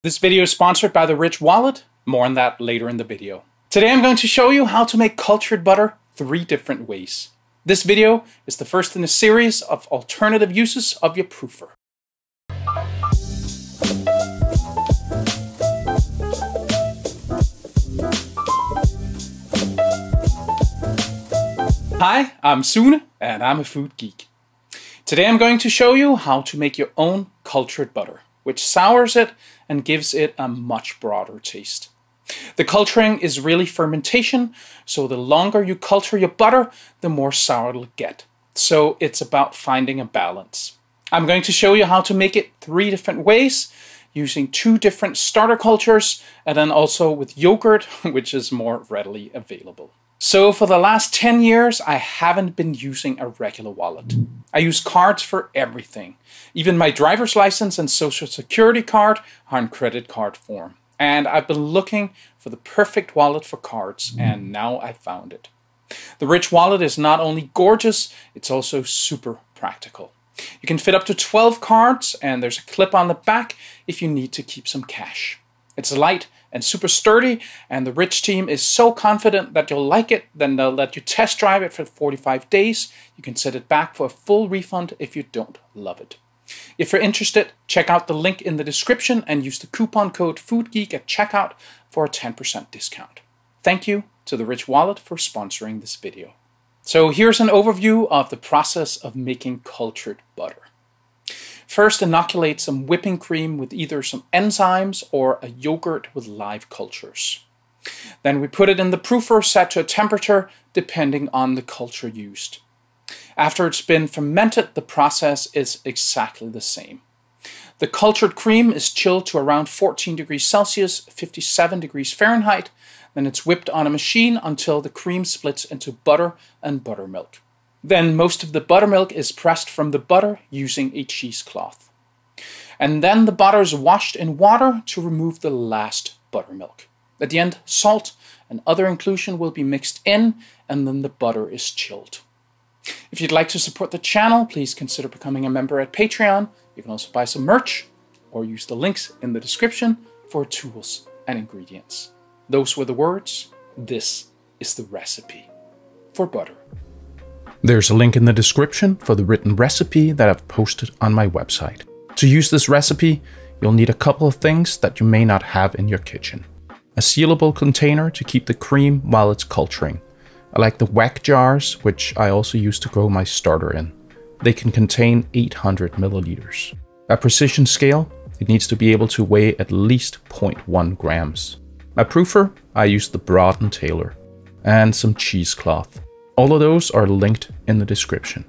This video is sponsored by the Rich Wallet. More on that later in the video. Today I'm going to show you how to make cultured butter 3 different ways. This video is the first in a series of alternative uses of your proofer. Hi, I'm Sune and I'm a food geek. Today I'm going to show you how to make your own cultured butter, which sours it and gives it a much broader taste. The culturing is really fermentation, so the longer you culture your butter, the more sour it'll get. So it's about finding a balance. I'm going to show you how to make it 3 different ways, using 2 different starter cultures, and then also with yogurt, which is more readily available. So for the last 10 years, I haven't been using a regular wallet. I use cards for everything. Even my driver's license and social security card are in credit card form. And I've been looking for the perfect wallet for cards, and now I found it. The Rich Wallet is not only gorgeous, it's also super practical. You can fit up to 12 cards, and there's a clip on the back if you need to keep some cash. It's light and super sturdy, and the Rich team is so confident that you'll like it, then they'll let you test drive it for 45 days. You can set it back for a full refund if you don't love it. If you're interested, check out the link in the description and use the coupon code Foodgeek at checkout for a 10% discount. Thank you to the Rich Wallet for sponsoring this video. So here's an overview of the process of making cultured butter. First, inoculate some whipping cream with either some enzymes or a yogurt with live cultures. Then we put it in the proofer set to a temperature depending on the culture used. After it's been fermented, the process is exactly the same. The cultured cream is chilled to around 14 degrees Celsius, 57 degrees Fahrenheit. Then it's whipped on a machine until the cream splits into butter and buttermilk. Then most of the buttermilk is pressed from the butter using a cheesecloth. And then the butter is washed in water to remove the last buttermilk. At the end, salt and other inclusion will be mixed in, and then the butter is chilled. If you'd like to support the channel, please consider becoming a member at Patreon. You can also buy some merch or use the links in the description for tools and ingredients. Those were the words. This is the recipe for butter. There's a link in the description for the written recipe that I've posted on my website. To use this recipe, you'll need a couple of things that you may not have in your kitchen. A sealable container to keep the cream while it's culturing. I like the WAC jars, which I also use to grow my starter in. They can contain 800 milliliters. A precision scale, it needs to be able to weigh at least 0.1 grams. My proofer, I use the Broad & Taylor. And some cheesecloth. All of those are linked in the description.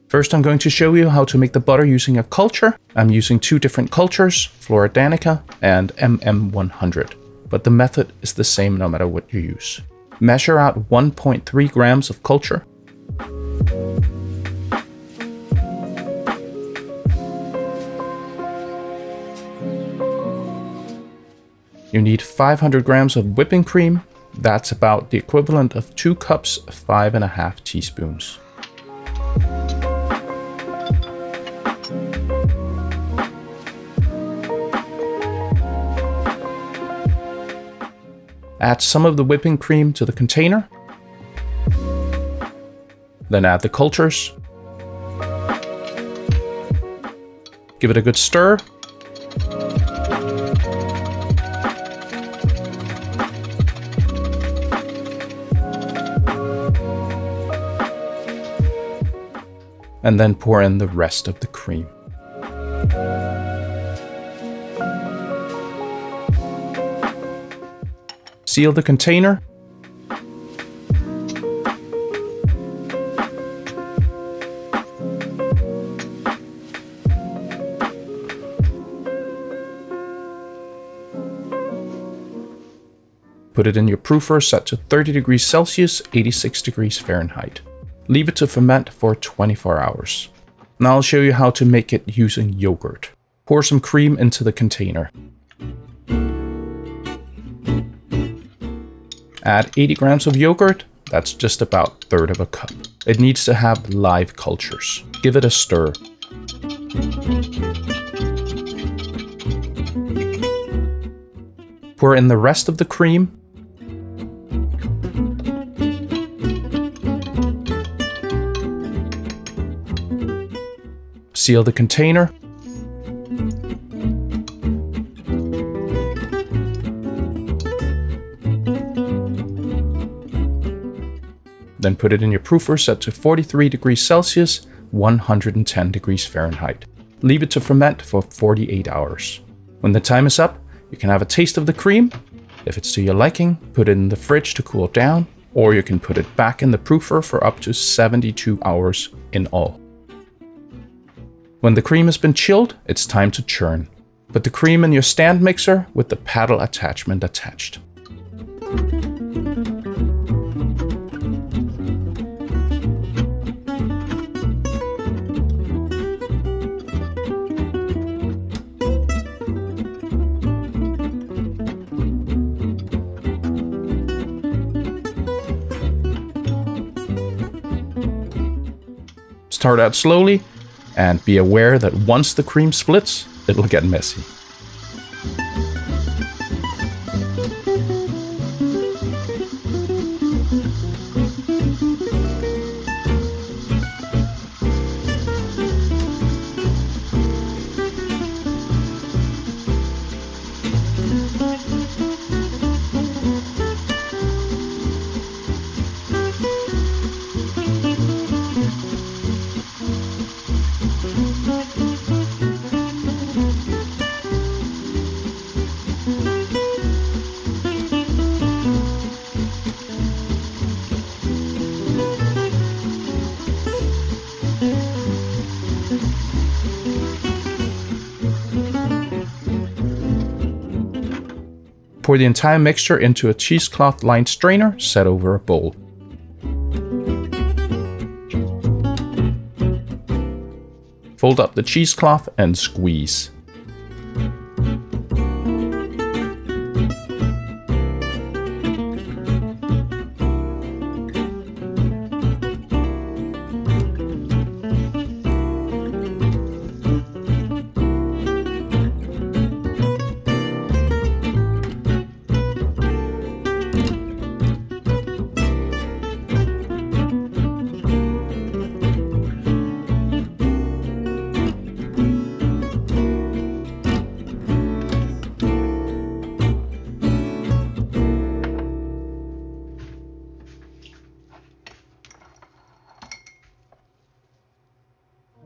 First, I'm going to show you how to make the butter using a culture. I'm using 2 different cultures, Flora Danica and MM100, but the method is the same no matter what you use. Measure out 1.3 grams of culture. You need 500 grams of whipping cream. That's about the equivalent of 2 cups, 5½ teaspoons. Add some of the whipping cream to the container. Then add the cultures. Give it a good stir. And then pour in the rest of the cream. Seal the container. Put it in your proofer set to 30 degrees Celsius, 86 degrees Fahrenheit. Leave it to ferment for 24 hours. Now I'll show you how to make it using yogurt. Pour some cream into the container. Add 80 grams of yogurt, that's just about 1/3 of a cup. It needs to have live cultures. Give it a stir. Pour in the rest of the cream. Seal the container. Then put it in your proofer set to 43 degrees Celsius, 110 degrees Fahrenheit. Leave it to ferment for 48 hours. When the time is up, you can have a taste of the cream. If it's to your liking, put it in the fridge to cool down, or you can put it back in the proofer for up to 72 hours in all. When the cream has been chilled, it's time to churn. Put the cream in your stand mixer with the paddle attachment attached. Start out slowly, and be aware that once the cream splits, it'll get messy. Pour the entire mixture into a cheesecloth lined strainer set over a bowl. Fold up the cheesecloth and squeeze.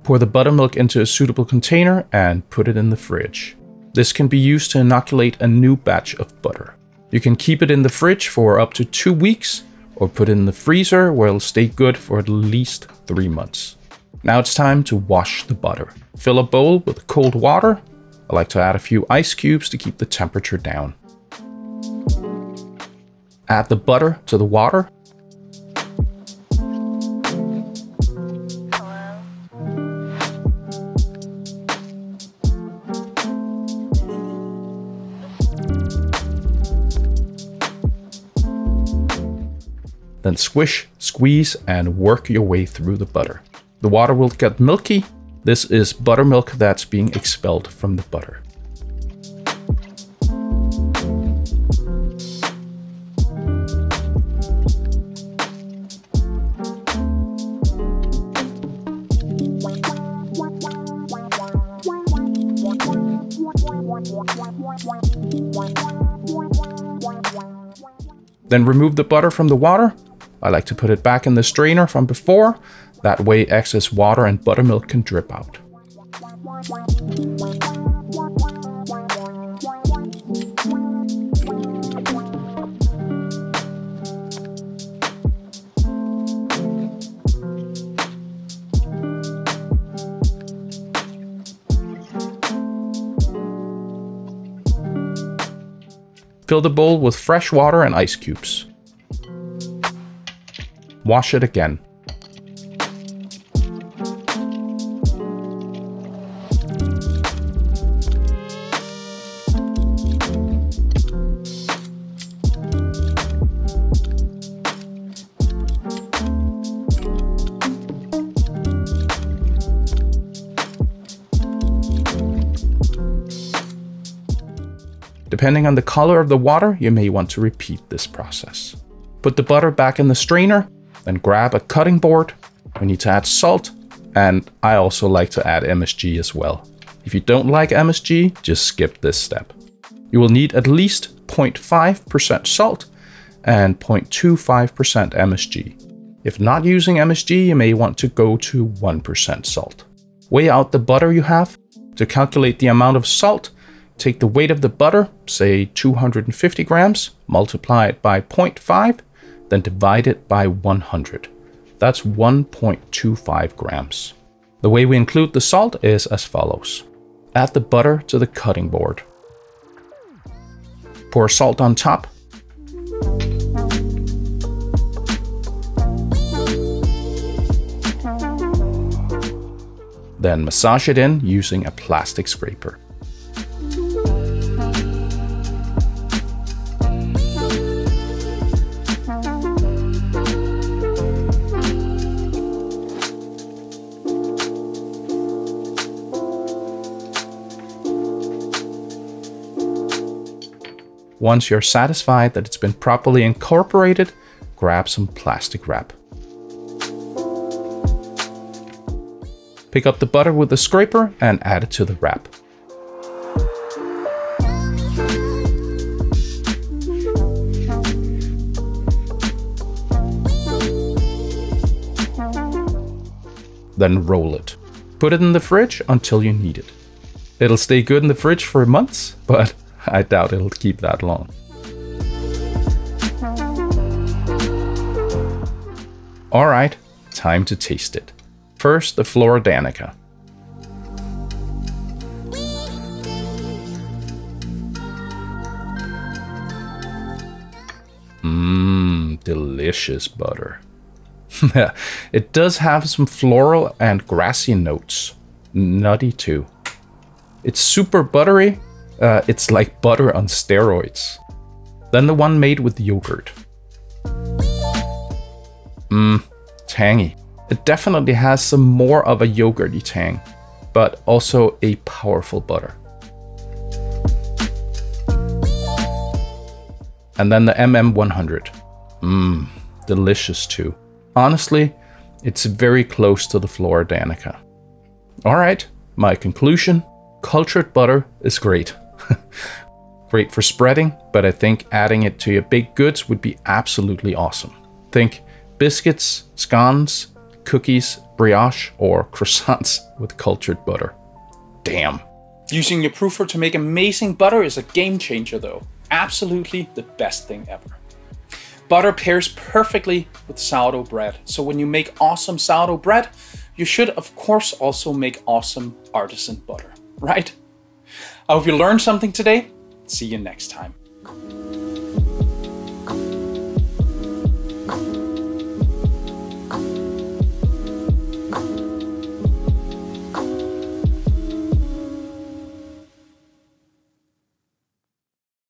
Pour the buttermilk into a suitable container and put it in the fridge. This can be used to inoculate a new batch of butter. You can keep it in the fridge for up to 2 weeks or put it in the freezer where it'll stay good for at least 3 months. Now it's time to wash the butter. Fill a bowl with cold water. I like to add a few ice cubes to keep the temperature down. Add the butter to the water. Then squish, squeeze, and work your way through the butter. The water will get milky. This is buttermilk that's being expelled from the butter. Then remove the butter from the water. I like to put it back in the strainer from before. That way excess water and buttermilk can drip out. Fill the bowl with fresh water and ice cubes. Wash it again. Depending on the color of the water, you may want to repeat this process. Put the butter back in the strainer, then grab a cutting board. We need to add salt, and I also like to add MSG as well. If you don't like MSG, just skip this step. You will need at least 0.5% salt and 0.25% MSG. If not using MSG, you may want to go to 1% salt. Weigh out the butter you have. To calculate the amount of salt, take the weight of the butter, say 250 grams, multiply it by 0.5, then divide it by 100. That's 1.25 grams. The way we include the salt is as follows. Add the butter to the cutting board. Pour salt on top. Then massage it in using a plastic scraper. Once you're satisfied that it's been properly incorporated, grab some plastic wrap. Pick up the butter with the scraper and add it to the wrap. Then roll it. Put it in the fridge until you need it. It'll stay good in the fridge for months, but I doubt it'll keep that long. Alright, time to taste it. First, the Floradanica. Delicious butter. It does have some floral and grassy notes. Nutty too. It's super buttery. It's like butter on steroids. Then the one made with yogurt. Tangy. It definitely has some more of a yogurty tang, but also a powerful butter. And then the MM100. Delicious too. Honestly, it's very close to the Floradanica. Alright, my conclusion. Cultured butter is great. Great for spreading, but I think adding it to your baked goods would be absolutely awesome. Think biscuits, scones, cookies, brioche, or croissants with cultured butter. Damn. Using your proofer to make amazing butter is a game changer though. Absolutely the best thing ever. Butter pairs perfectly with sourdough bread, so when you make awesome sourdough bread, you should of course also make awesome artisan butter, right? I hope you learned something today. See you next time.